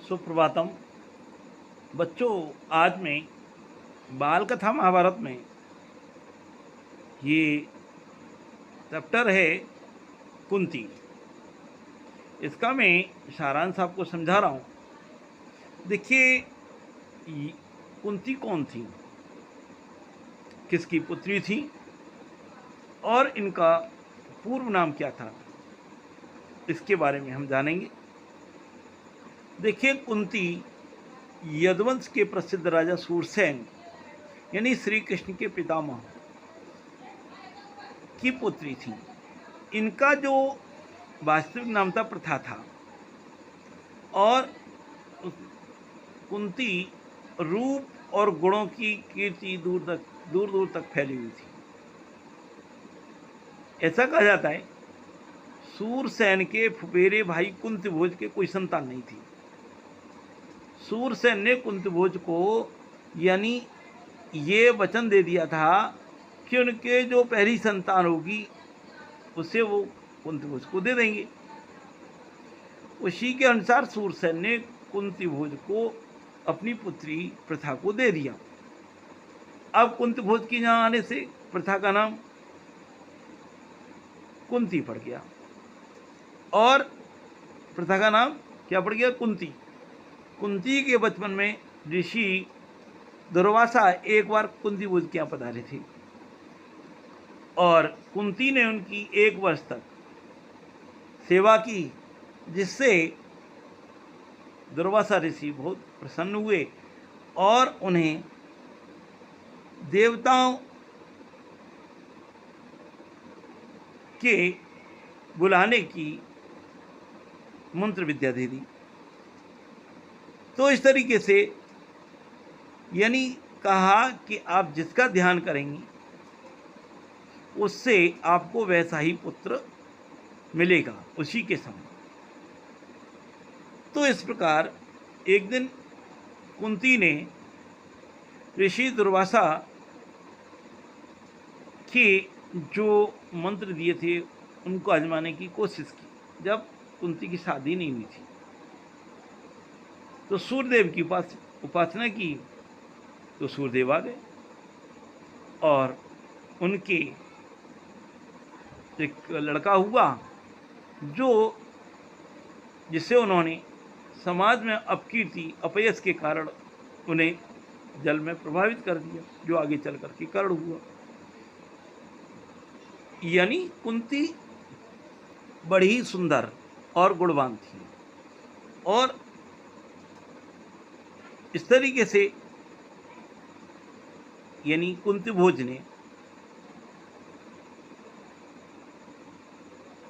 सुप्रभातम। बच्चों, आज मैं बाल कथा महाभारत में ये चैप्टर है कुंती। इसका मैं सारांश आपको समझा रहा हूँ। देखिए, कुंती कौन थी, किसकी पुत्री थी और इनका पूर्व नाम क्या था, इसके बारे में हम जानेंगे। देखिए, कुंती यदुवंश के प्रसिद्ध राजा सूरसेन यानी श्री कृष्ण के पितामह की पुत्री थी। इनका जो वास्तविक नाम था प्रथा था, और कुंती रूप और गुणों की कीर्ति दूर दूर तक फैली हुई थी। ऐसा कहा जाता है, सूरसेन के फुफेरे भाई कुंतीभोज के कोई संतान नहीं थी। सूरसेन ने कुंतीभोज को यानी ये वचन दे दिया था कि उनके जो पहली संतान होगी उसे वो कुंतीभोज को दे देंगे। उसी के अनुसार सूरसेन ने कुंतीभोज को अपनी पुत्री प्रथा को दे दिया। अब कुंतीभोज की यहाँ आने से प्रथा का नाम कुंती पड़ गया और प्रथा का नाम क्या पड़ गया? कुंती। कुंती के बचपन में ऋषि दुर्वासा एक बार कुंतीभोज के यहाँ पधारे थे और कुंती ने उनकी 1 वर्ष तक सेवा की, जिससे दुर्वासा ऋषि बहुत प्रसन्न हुए और उन्हें देवताओं के बुलाने की मंत्र विद्या दे दी। तो इस तरीके से यानी कहा कि आप जिसका ध्यान करेंगी उससे आपको वैसा ही पुत्र मिलेगा उसी के समान। तो इस प्रकार एक दिन कुंती ने ऋषि दुर्वासा के जो मंत्र दिए थे उनको आजमाने की कोशिश की। जब कुंती की शादी नहीं हुई थी तो सूर्यदेव की उपासना की, तो सूर्यदेव आ गए और उनके एक लड़का हुआ जिससे उन्होंने समाज में अपकीर्ति अपयश के कारण उन्हें जल में प्रभावित कर दिया, जो आगे चल कर के कारण हुआ। यानी कुंती बड़ी ही सुंदर और गुणवान थी और इस तरीके से यानी कुंतीभोज ने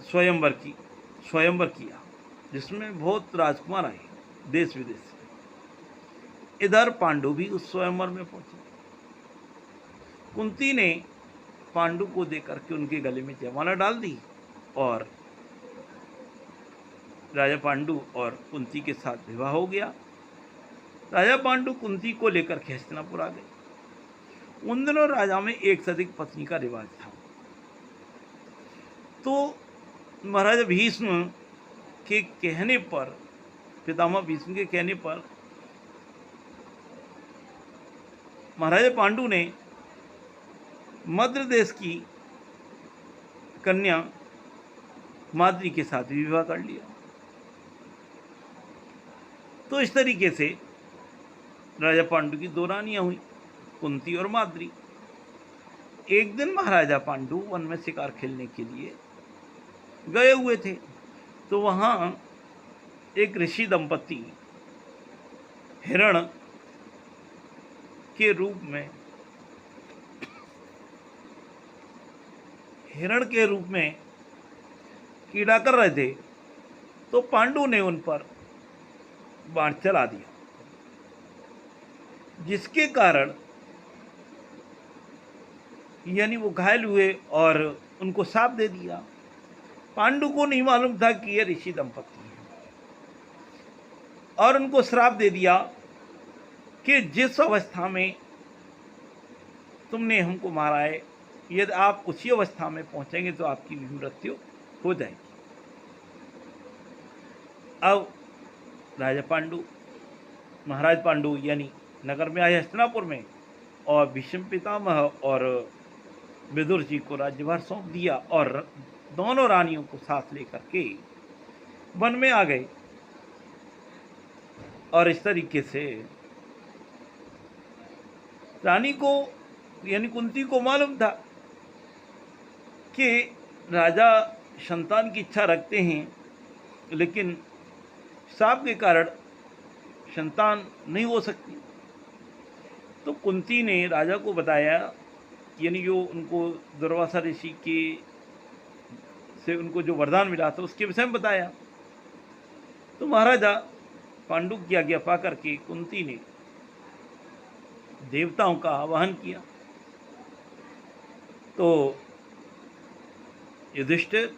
स्वयंवर किया, जिसमें बहुत राजकुमार आए देश विदेश से। इधर पांडु भी उस स्वयंवर में पहुंचे। कुंती ने पांडु को देकर के उनके गले में जयमाला डाल दी और राजा पांडु और कुंती के साथ विवाह हो गया। राजा पांडु कुंती को लेकर के हस्तिनापुर आ गए। उन दिनों राजा में एक से अधिक पत्नी का रिवाज था। तो महाराजा भीष्म के कहने पर, पितामह भीष्म के कहने पर, महाराजा पांडु ने मद्र देश की कन्या माद्री के साथ भी विवाह कर लिया। तो इस तरीके से राजा पांडु की 2 रानियां हुई, कुंती और माद्री। एक दिन महाराजा पांडु वन में शिकार खेलने के लिए गए हुए थे, तो वहां एक ऋषि दंपति हिरण के रूप में कीड़ा कर रहे थे। तो पांडु ने उन पर बाण चला दिया, जिसके कारण यानी वो घायल हुए और उनको शाप दे दिया। पांडु को नहीं मालूम था कि यह ऋषि दंपति है और उनको श्राप दे दिया कि जिस अवस्था में तुमने हमको मारा है, यदि आप उसी अवस्था में पहुंचेंगे तो आपकी भी मृत्यु हो जाएगी। अब राजा पांडु महाराज पांडु यानी नगर में आए हस्तिनापुर में, और भीष्म पितामह और विदुर जी को राज्यभार सौंप दिया और दोनों रानियों को साथ लेकर के वन में आ गए। और इस तरीके से रानी को यानी कुंती को मालूम था कि राजा संतान की इच्छा रखते हैं, लेकिन शाप के कारण संतान नहीं हो सकती। तो कुंती ने राजा को बताया, यानी जो उनको दुर्वासा ऋषि के से उनको जो वरदान मिला था उसके विषय में बताया। तो महाराजा पांडु की आज्ञा पा करके कुंती ने देवताओं का आवाहन किया। तो युधिष्ठिर,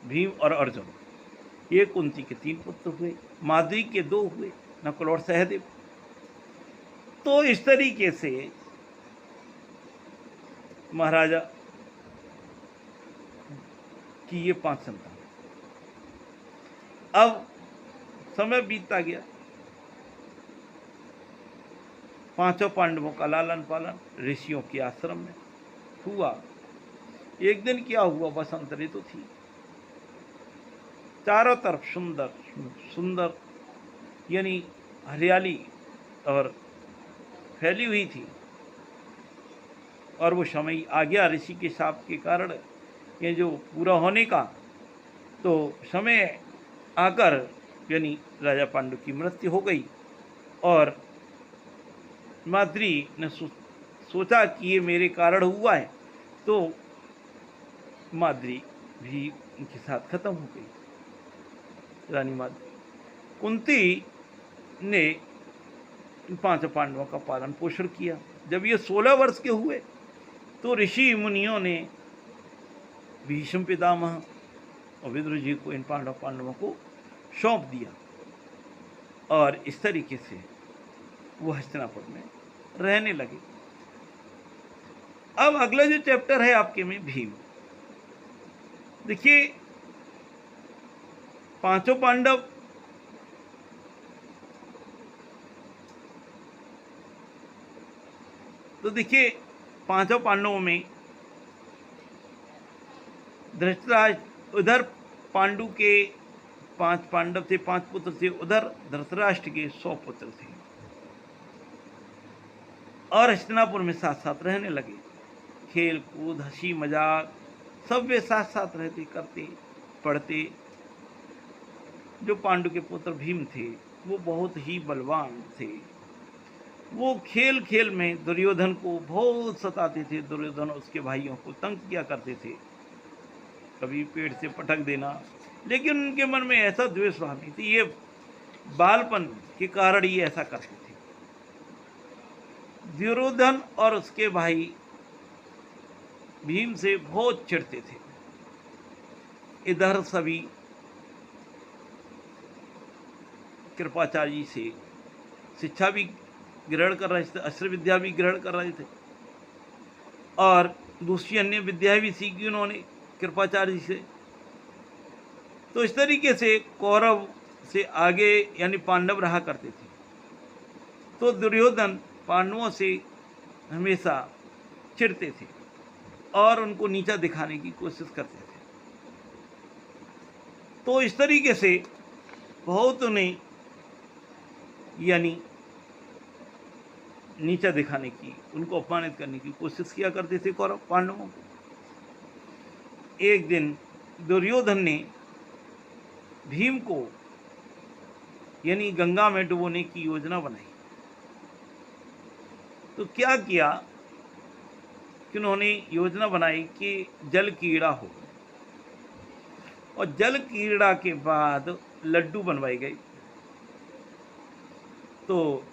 भीम और अर्जुन, ये कुंती के 3 पुत्र हुए, माद्री के 2 हुए, नकुल और सहदेव। तो इस तरीके से महाराजा की ये 5 संतान। अब समय बीतता गया, 5 पांडवों का लालन पालन ऋषियों के आश्रम में हुआ। एक दिन क्या हुआ, बसंत ऋतु थी, चारों तरफ सुंदर सुंदर यानी हरियाली और फैली हुई थी। और वो समय आ गया ऋषि के शाप के कारण ये जो पूरा होने का, तो समय आकर यानी राजा पांडु की मृत्यु हो गई। और माद्री ने सोचा कि ये मेरे कारण हुआ है, तो माद्री भी उनके साथ खत्म हो गई, रानी माद्री। कुंती ने 5 पांडवों का पालन पोषण किया। जब ये 16 वर्ष के हुए तो ऋषि मुनियों ने भीष्म पितामह और विदुर जी को इन पांडवों को सौंप दिया। और इस तरीके से वो हस्तिनापुर में रहने लगे। अब अगला जो चैप्टर है आपके में भीम। देखिए 5 पांडव तो देखिए 5 पांडवों में धृतराष्ट्र, उधर पांडु के 5 पांडव थे, 5 पुत्र थे, उधर धृतराष्ट्र के 100 पुत्र थे। और हस्तिनापुर में साथ साथ रहने लगे। खेल कूद, हंसी मजाक सब वे साथ साथ रहते, करते, पढ़ते। जो पांडु के पुत्र भीम थे वो बहुत ही बलवान थे। वो खेल खेल में दुर्योधन को बहुत सताते थे। दुर्योधन उसके भाइयों को तंग किया करते थे, कभी पेड़ से पटक देना, लेकिन उनके मन में ऐसा द्वेष भाव नहीं थी। ये बालपन के कारण ही ऐसा करते थे। दुर्योधन और उसके भाई भीम से बहुत चिढ़ते थे। इधर सभी कृपाचार्य से शिक्षा भी ग्रहण कर रहे थे, अस्त्र विद्या भी ग्रहण कर रहे थे, और दूसरी अन्य विद्या भी सीखी उन्होंने कृपाचार्य से। तो इस तरीके से कौरव से आगे यानी पांडव रहा करते थे। तो दुर्योधन पांडवों से हमेशा चिढ़ते थे और उनको नीचा दिखाने की कोशिश करते थे। तो इस तरीके से बहुत उन्हें यानी नीचा दिखाने की, उनको अपमानित करने की कोशिश किया करते थे कौरव पांडवों को। एक दिन दुर्योधन ने भीम को यानी गंगा में डुबोने की योजना बनाई। तो क्या किया कि उन्होंने योजना बनाई कि जल कीड़ा हो, और जल कीड़ा के बाद लड्डू बनवाए गए। तो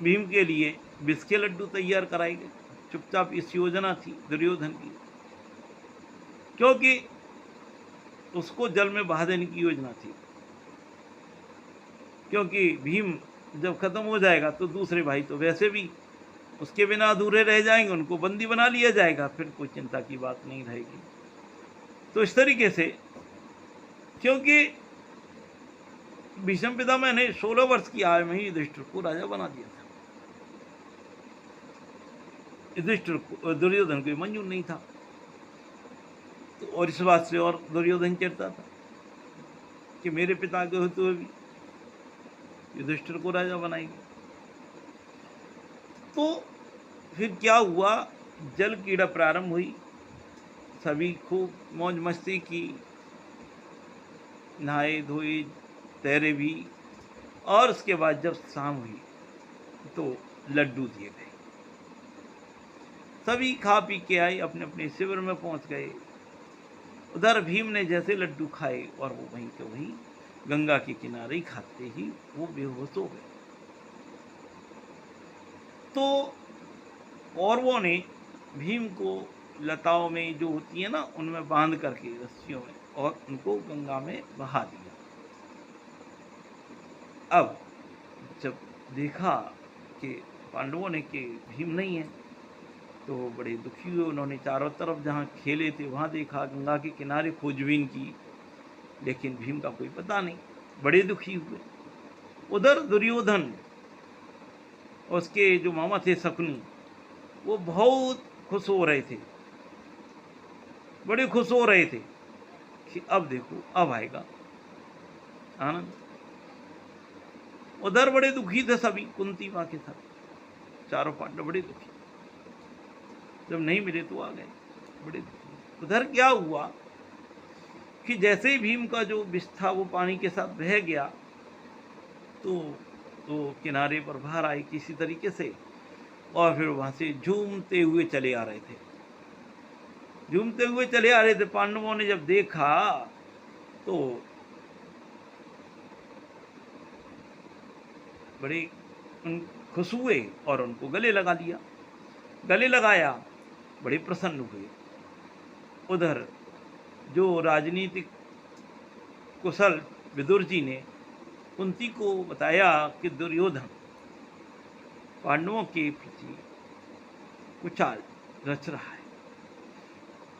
भीम के लिए विष के लड्डू तैयार कराए गए। चुपचाप इस योजना थी दुर्योधन की, क्योंकि उसको जल में बहा देने की योजना थी। क्योंकि भीम जब खत्म हो जाएगा तो दूसरे भाई तो वैसे भी उसके बिना अधूरे रह जाएंगे, उनको बंदी बना लिया जाएगा, फिर कोई चिंता की बात नहीं रहेगी। तो इस तरीके से, क्योंकि भीष्म पितामह ने 16 वर्ष की आयु में ही युधिष्ठिर को राजा बना दिया था। युधिष्ठिर को दुर्योधन को मंजूर नहीं था, तो और इस बात से और दुर्योधन चिढ़ता था कि मेरे पिता के होते हुए भी युधिष्ठिर को राजा बनाएंगे। तो फिर क्या हुआ, जल क्रीड़ा प्रारंभ हुई, सभी खूब मौज मस्ती की, नहाए धोए, तैरे भी, और उसके बाद जब शाम हुई तो लड्डू दिए गए। सभी खा पी के आए, अपने अपने शिविर में पहुंच गए। उधर भीम ने जैसे लड्डू खाए और वो वहीं के वहीं गंगा के किनारे ही खाते ही वो बेहोश हो गए। तो कौरवों ने भीम को लताओं में जो होती है ना, उनमें बांध करके रस्सियों में, और उनको गंगा में बहा दिया। अब जब देखा कि पांडवों ने कि भीम नहीं है, तो बड़े दुखी हुए। उन्होंने चारों तरफ जहाँ खेले थे वहाँ देखा, गंगा के किनारे खोजबीन की, लेकिन भीम का कोई पता नहीं। बड़े दुखी हुए। उधर दुर्योधन, उसके जो मामा थे शकुनी, वो बहुत खुश हो रहे थे, बड़े खुश हो रहे थे कि अब देखो अब आएगा आनंद। उधर बड़े दुखी थे सभी, कुंती माँ के साथ चारों पांडव बड़े दुखी, जब नहीं मिले तो आ गए, बड़े दुखी। उधर क्या हुआ कि जैसे ही भीम का जो विष था वो पानी के साथ बह गया, तो किनारे पर बाहर आए किसी तरीके से, और फिर वहां से झूमते हुए चले आ रहे थे, झूमते हुए चले आ रहे थे। पांडवों ने जब देखा तो बड़े खुश हुए और उनको गले लगा लिया, गले लगाया, बड़े प्रसन्न हुए। उधर जो राजनीतिक कुशल विदुर जी ने कुंती को बताया कि दुर्योधन पांडवों के प्रति कुचाल रच रहा है,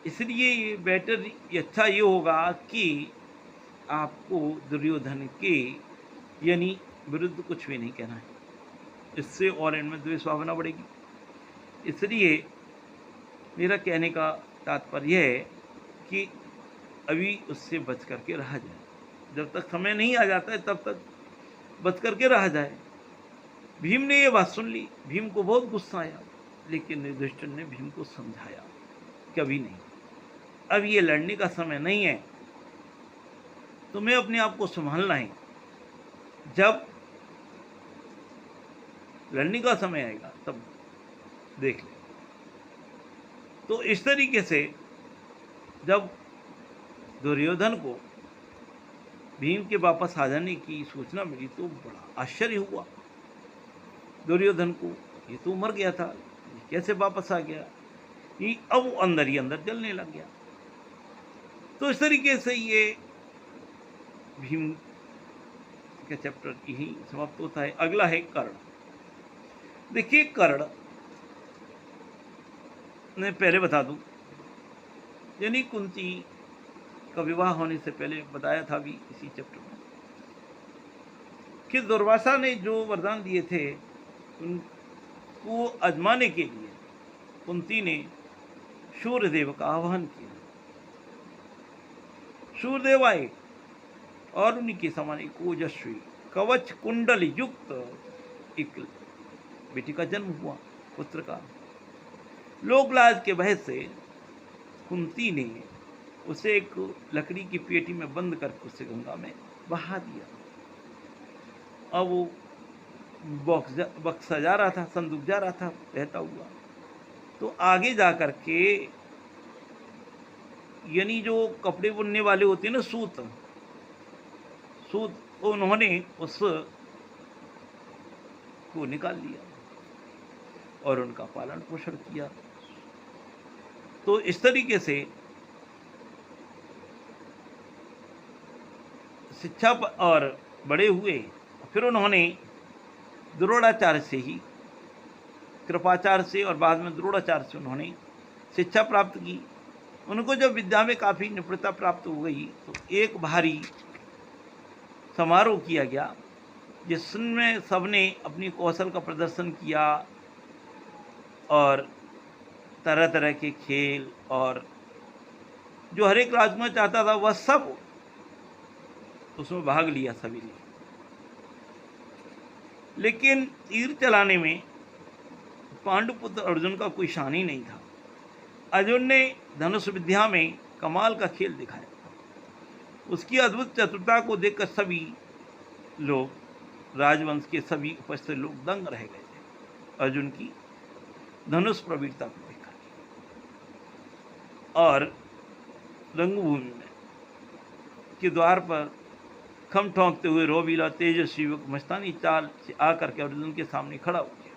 इसलिए ये बेटर, ये अच्छा ये होगा कि आपको दुर्योधन के यानी विरुद्ध कुछ भी नहीं कहना है, इससे और इनमें द्वेष भावना बढ़ेगी। इसलिए मेरा कहने का तात्पर्य है कि अभी उससे बच करके रहा जाए, जब तक समय नहीं आ जाता है तब तक बच करके रहा जाए। भीम ने ये बात सुन ली, भीम को बहुत गुस्सा आया, लेकिन युधिष्ठिर ने भीम को समझाया कभी नहीं, अब ये लड़ने का समय नहीं है, तुम्हें अपने आप को संभालना है, जब लड़ने का समय आएगा तब देख ले। तो इस तरीके से जब दुर्योधन को भीम के वापस आ जाने की सूचना मिली तो बड़ा आश्चर्य हुआ दुर्योधन को, ये तो मर गया था, ये कैसे वापस आ गया, ये अब अंदर ही अंदर जलने लग गया। तो इस तरीके से ये भीम का चैप्टर यही समाप्त होता है। अगला है कर्ण। देखिए कर्ण मैं पहले बता दूं, यानी कुंती का विवाह होने से पहले बताया था भी इसी चैप्टर में कि दुर्वासा ने जो वरदान दिए थे उनको आजमाने के लिए कुंती ने सूर्यदेव का आह्वान किया। सूर्यदेव आए और उनके समान एक ओजस्वी कवच कुंडल युक्त एक बेटी का जन्म हुआ, पुत्र का। लोकलाज के भय से कुंती ने उसे एक लकड़ी की पेटी में बंद करके उसे गंगा में बहा दिया। अब वो बक्सा जा रहा था, संदूक जा रहा था बहता हुआ, तो आगे जा कर के यानी जो कपड़े बुनने वाले होते हैं ना, सूत उन्होंने उस को निकाल लिया और उनका पालन पोषण किया। तो इस तरीके से शिक्षा और बड़े हुए। फिर उन्होंने द्रोणाचार्य से ही, कृपाचार्य से और बाद में द्रोणाचार्य से उन्होंने शिक्षा प्राप्त की। उनको जब विद्या में काफ़ी निपुणता प्राप्त हो गई तो एक भारी समारोह किया गया, जिसमें सबने अपनी कौशल का प्रदर्शन किया और तरह तरह के खेल, और जो हर एक राजकुमार चाहता था वह सब उसमें भाग लिया सभी ने। लेकिन तीर चलाने में पांडुपुत्र अर्जुन का कोई शान ही नहीं था। अर्जुन ने धनुष विद्या में कमाल का खेल दिखाया। उसकी अद्भुत चतुरता को देखकर सभी लोग, राजवंश के सभी उपस्थित लोग दंग रह गए थे अर्जुन की धनुष प्रवीरता को देखकर। और रंगभूमि में के द्वार पर खम ठोंकते हुए रोबीला तेजस्वी युवक मस्तानी चाल से आकर के अर्जुन के सामने खड़ा हो गया।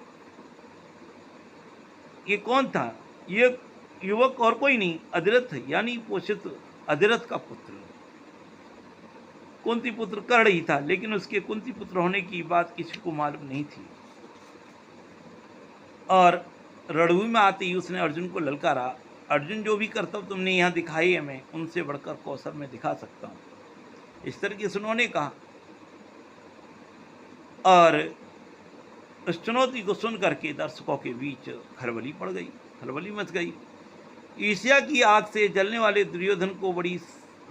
ये कौन था? ये युवक और कोई नहीं, अधिरथ यानी पोषित अधिरथ का पुत्र, कुंती पुत्र कर्ण ही था। लेकिन उसके कुंती पुत्र होने की बात किसी को मालूम नहीं थी। और रणभूमि में आते ही उसने अर्जुन को ललकारा, अर्जुन जो भी कर्तव्य तुमने यहाँ दिखाई है, मैं उनसे बढ़कर कौशल में दिखा सकता हूँ, इस तरीके से उन्होंने कहा। और उस चुनौती को सुन करके दर्शकों के बीच खलबली पड़ गई, खलबली मच गई। ईर्ष्या की आग से जलने वाले दुर्योधन को बड़ी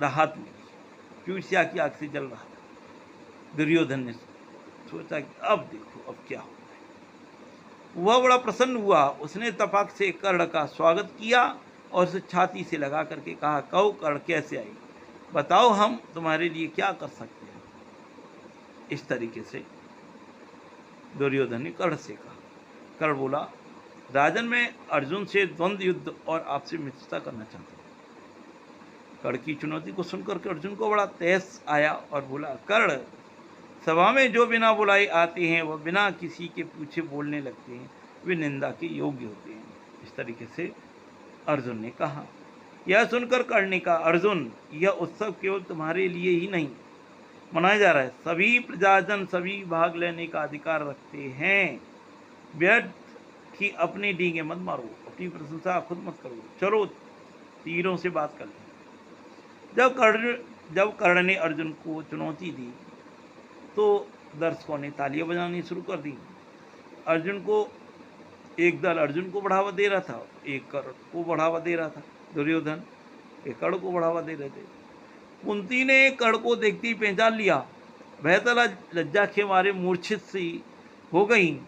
राहत मिली। ईर्ष्या की आग से जल रहा था दुर्योधन ने सोचा कि अब देखो अब क्या होता है। वह बड़ा प्रसन्न हुआ। उसने तपाक से कर्ण का स्वागत किया और उसे छाती से लगा करके कहा, कहो कर्ण कैसे आई, बताओ हम तुम्हारे लिए क्या कर सकते हैं। इस तरीके से दुर्योधन ने कर्ण से कहा। कर्ण बोला, राजन मैं अर्जुन से द्वंद्व युद्ध और आपसे मित्रता करना चाहता हूँ। कर्ण की चुनौती को सुनकर के अर्जुन को बड़ा तेज आया और बोला, कर्ण सभा में जो बिना बुलाए आते हैं वह बिना किसी के पूछे बोलने लगते हैं, वे निंदा के योग्य होते हैं। इस तरीके से अर्जुन ने कहा। यह सुनकर कर्ण ने कहा, अर्जुन यह उत्सव केवल तुम्हारे लिए ही नहीं मनाया जा रहा है, सभी प्रजाजन सभी भाग लेने का अधिकार रखते हैं। व्यर्थ की अपनी डींगे मत मारो, अपनी प्रशंसा खुद मत करो, चलो तीरों से बात कर लें। जब कर्ण ने अर्जुन को चुनौती दी तो दर्शकों ने तालियां बजानी शुरू कर दी। अर्जुन को एक दल अर्जुन को बढ़ावा दे रहा था, एक कर्ण को बढ़ावा दे रहा था, दुर्योधन एक कर्ण को बढ़ावा दे रहे थे। कुंती ने कर्ण को देखते ही पहचान लिया। वह तला लज्जा के मारे मूर्छित सी हो गई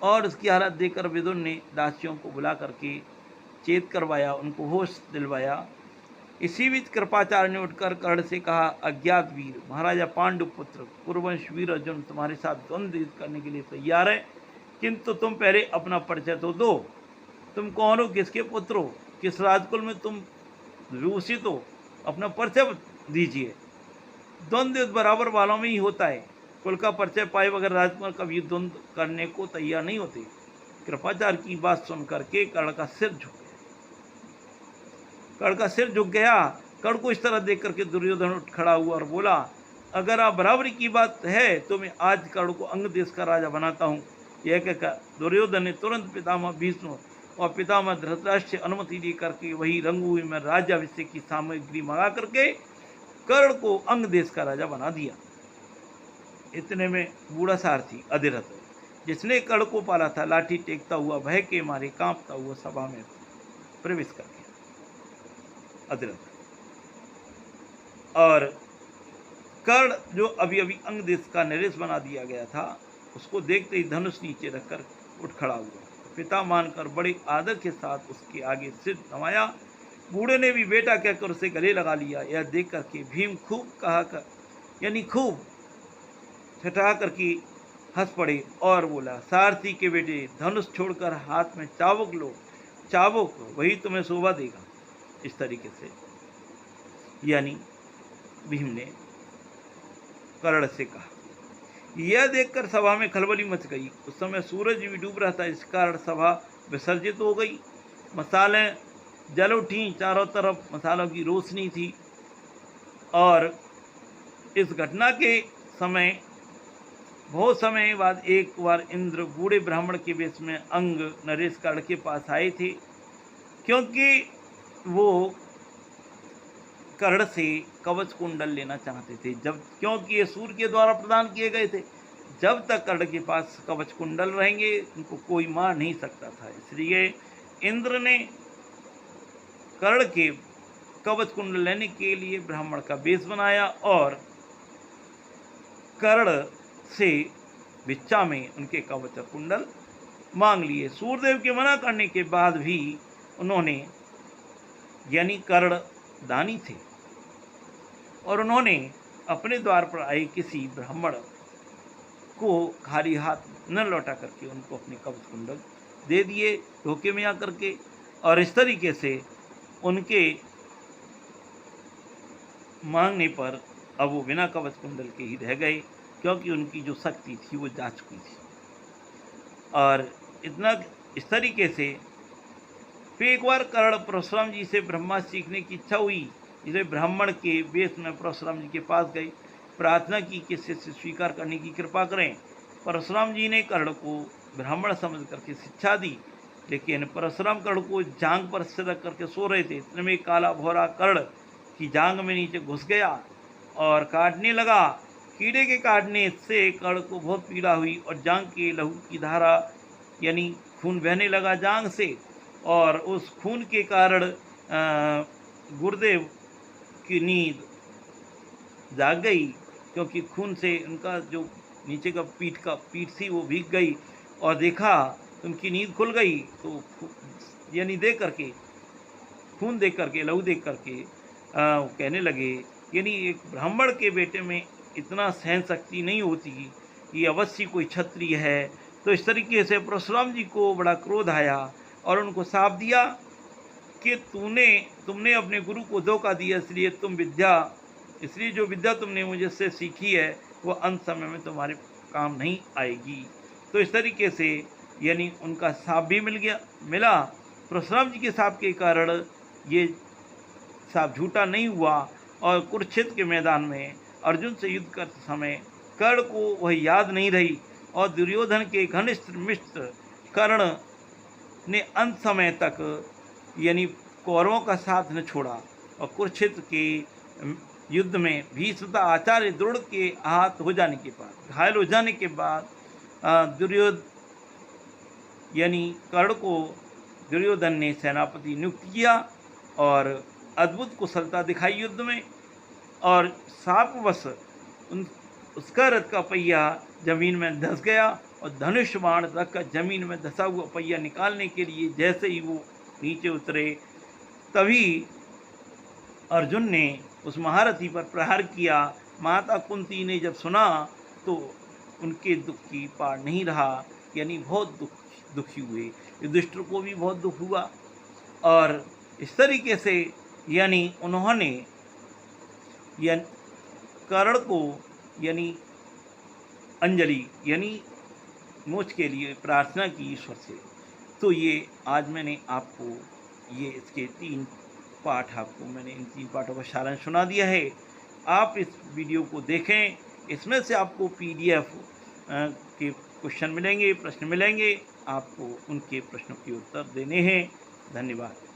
और उसकी हालत देखकर विदुर ने दासियों को बुला करके चेत करवाया, उनको होश दिलवाया। इसी बीच कृपाचार्य ने उठकर कर्ण से कहा, अज्ञात वीर महाराजा पांडुपुत्र कुरुवंश वीर अर्जुन तुम्हारे साथ द्वंद्व युद्ध करने के लिए तैयार है, किंतु तुम पहले अपना परिचय तो दो। तुम कौन हो, किसके पुत्र हो, किस राजकुल में तुम विभूषित हो, अपना परिचय दीजिए। द्वंद्व युद्ध बराबर वालों में ही होता है, कुल का परिचय पाए बगैर राजकुमार कभी द्वंद्व करने को तैयार नहीं होते। कृपाचार्य की बात सुन करके कर्ण का सिर झुक गया। कर्ण का सिर झुक गया। कर्ण को इस तरह देख करके दुर्योधन उठ खड़ा हुआ और बोला, अगर आप बराबरी की बात है तो मैं आज कर्ण को अंग देश का राजा बनाता हूँ। यह कहकर दुर्योधन ने तुरंत पितामह भीष्म और पितामह धृतराष्ट्र से अनुमति ली करके वही रंगभूमि में राज्याभिषेक की सामग्री मंगा करके कर्ण को अंग देश का राजा बना दिया। इतने में बूढ़ा सारथी अधिरथ, जिसने कर्ण को पाला था, लाठी टेकता हुआ भय के मारे कांपता हुआ सभा में प्रवेश कर गया। अधिरथ और कर्ण जो अभी अभी अंग देश का नरेश बना दिया गया था, उसको देखते ही धनुष नीचे रखकर उठ खड़ा हुआ। पिता मानकर बड़े आदर के साथ उसके आगे सिर नवाया। बूढ़े ने भी बेटा कहकर उसे गले लगा लिया। यह देख करके भीम खूब खूब छटा करके हंस पड़े और बोला, सारथी के बेटे धनुष छोड़कर हाथ में चाबुक लो, चाबुक वही तुम्हें शोभा देगा। इस तरीके से यानी भीम ने कर्ण से कहा। यह देखकर सभा में खलबली मच गई। उस समय सूरज भी डूब रहा था, इस कारण सभा विसर्जित हो गई। मसालें जल उठी, चारों तरफ मसालों की रोशनी थी। और इस घटना के समय बहुत समय बाद एक बार इंद्र बूढ़े ब्राह्मण के वेश में अंग नरेश कर्ण के पास आए थे, क्योंकि वो कर्ण से कवच कुंडल लेना चाहते थे, जब क्योंकि ये सूर्य के द्वारा प्रदान किए गए थे। जब तक कर्ण के पास कवच कुंडल रहेंगे उनको कोई मार नहीं सकता था। इसलिए इंद्र ने कर्ण के कवच कुंडल लेने के लिए ब्राह्मण का वेश बनाया और कर्ण से भिक्षा में उनके कवच और कुंडल मांग लिए। सूर्यदेव के मना करने के बाद भी उन्होंने, यानी कर्ण दानी थे, और उन्होंने अपने द्वार पर आए किसी ब्राह्मण को खाली हाथ न लौटा करके उनको अपने कवच कुंडल दे दिए धोखे में आकर के। और इस तरीके से उनके मांगने पर अब वो बिना कवच कुंडल के ही रह गए, क्योंकि उनकी जो शक्ति थी वो जा चुकी थी। और इतना इस तरीके से फिर एक बार कर्ण परशुराम जी से ब्रह्मास्त्र सीखने की इच्छा हुई, इसलिए ब्राह्मण के वेश में परशुराम जी के पास गई, प्रार्थना की कि इससे स्वीकार करने की कृपा करें। परशुराम जी ने कर्ण को ब्राह्मण समझ करके शिक्षा दी, लेकिन परशुराम कर्ण को जांग पर सिर रख करके सो रहे थे। इतने में काला भौरा कर्ण की जांग में नीचे घुस गया और काटने लगा। कीड़े के काटने से कर्ण को बहुत पीड़ा हुई और जांग के लहू की धारा यानी खून बहने लगा जांग से, और उस खून के कारण गुरुदेव की नींद जाग गई, क्योंकि खून से उनका जो नीचे का पीठ थी वो भीग गई, और देखा उनकी नींद खुल गई। तो यानी देख करके, खून देख करके, लहू देख करके वो कहने लगे, यानी एक ब्राह्मण के बेटे में इतना सहन शक्ति नहीं होती, ये अवश्य कोई क्षत्रिय है। तो इस तरीके से परशुराम जी को बड़ा क्रोध आया और उनको शाप दिया कि तुमने अपने गुरु को धोखा दिया, इसलिए जो विद्या तुमने मुझे से सीखी है वो अंत समय में तुम्हारे काम नहीं आएगी। तो इस तरीके से यानी उनका शाप भी मिला। परशुराम जी के शाप के कारण ये शाप झूठा नहीं हुआ, और कुरुक्षेत्र के मैदान में अर्जुन से युद्ध करते समय कर्ण को वह याद नहीं रही, और दुर्योधन के घनिष्ठ मित्र कर्ण ने अंत समय तक यानी कौरवों का साथ न छोड़ा, और कुरुक्षेत्र के युद्ध में भीष्म आचार्य द्रोण के हाथ हो जाने के बाद, घायल हो जाने के बाद कर्ण को दुर्योधन ने सेनापति नियुक्त किया और अद्भुत कुशलता दिखाई युद्ध में, और शापवश उसका रथ का पहिया जमीन में धंस गया, और धनुष बाण रखकर जमीन में धंसा हुआ पहिया निकालने के लिए जैसे ही वो नीचे उतरे, तभी अर्जुन ने उस महारथी पर प्रहार किया। माता कुंती ने जब सुना तो उनके दुख की पार नहीं रहा, यानी बहुत दुखी हुए। युधिष्ठिर को भी बहुत दुख हुआ, और इस तरीके से यानी उन्होंने कर्ण को यानी अंजलि यानी मोक्ष के लिए प्रार्थना की ईश्वर से। तो ये आज मैंने आपको ये इसके 3 पाठ मैंने इन 3 पाठों का सारांश सुना दिया है। आप इस वीडियो को देखें, इसमें से आपको PDF के क्वेश्चन मिलेंगे, प्रश्न मिलेंगे, आपको उनके प्रश्नों के उत्तर देने हैं। धन्यवाद।